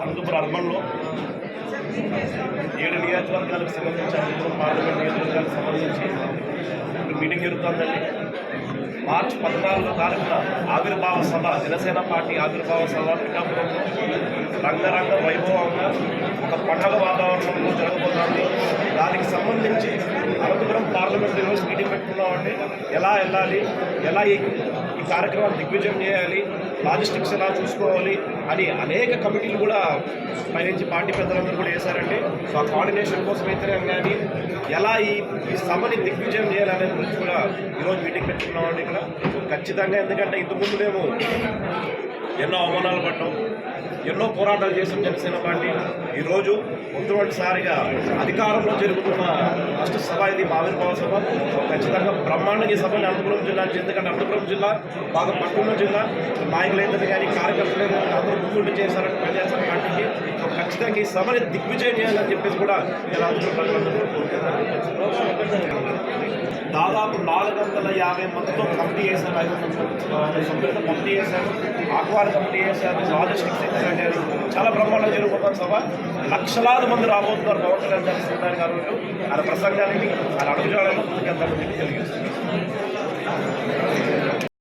అనంతపురం అర్బన్లో 7 నియోజకవర్గాలకు సంబంధించి అనంతపురం పార్లమెంట్ నియోజకవర్గానికి సంబంధించి మీటింగ్ జరుగుతుందండి. మార్చి 14వ తారీఖున ఆవిర్భావ సభ, జనసేన పార్టీ ఆవిర్భావ సభ పిఠాపురంలో రంగరంగ వైభవంగా ఒక పండగ వాతావరణంలో జరగబోతోంది. దానికి సంబంధించి అనంతపురం పార్లమెంట్ ఈరోజు మీటింగ్ పెట్టుకున్నామంటే ఎలా వెళ్ళాలి, ఎలా ఈ కార్యక్రమాన్ని దిగ్విజయం చేయాలి, లాజిస్టిక్స్ ఎలా చూసుకోవాలి అని అనేక కమిటీలు కూడా పైనుంచి పార్టీ పెద్దలందరూ కూడా వేశారండి. సో ఆ కోఆర్డినేషన్ కోసం అయితేనే కానీ ఎలా ఈ సభని దిగ్విజయం చేయాలనే గురించి కూడా ఈరోజు మీటింగ్ పెట్టుకున్నామండి ఇక్కడ. ఖచ్చితంగా ఎందుకంటే ఇంతకుముందు మేము ఎన్నో అవమానాలు పడ్డాం, ఎన్నో పోరాటాలు చేసాం జనసేన పార్టీ. ఈరోజు మొట్టమొదటిసారిగా అధికారంలో జరుగుతున్న ఫస్ట్ సభ ఇది ఆవిర్భావ సభ. ఖచ్చితంగా బ్రహ్మాండంగా ఈ సభని అనంతపురం జిల్లా, ఎందుకంటే అనంతపురం జిల్లా బాగా పట్టున్న జిల్లా, నాయకులైతే కానీ కార్యకర్తలు అందరూ ముందుండి చేశారని పనిచేస్తారు పార్టీకి. సో ఖచ్చితంగా ఈ సభని దిగ్విజయం చేయాలని చెప్పేసి కూడా నేను అనంతపురం దాదాపు 450 మందితో కమిటీ చేశారు, 500 సభ్యులతో కమిటీ చేశారు, ఆహ్వాన కమిటీ చేశారు, లాజిస్టిక్స్ చేశారు. చాలా బ్రహ్మాండంగా జరుగుతున్న సభ. లక్షలాది మంది రాబోతున్నారు పవన్ కళ్యాణ్ గారు. ఆయన ప్రసంగానికి, ఆయన అడుగుజాడలో ఎంతమందికి తెలియజేస్తున్నారు.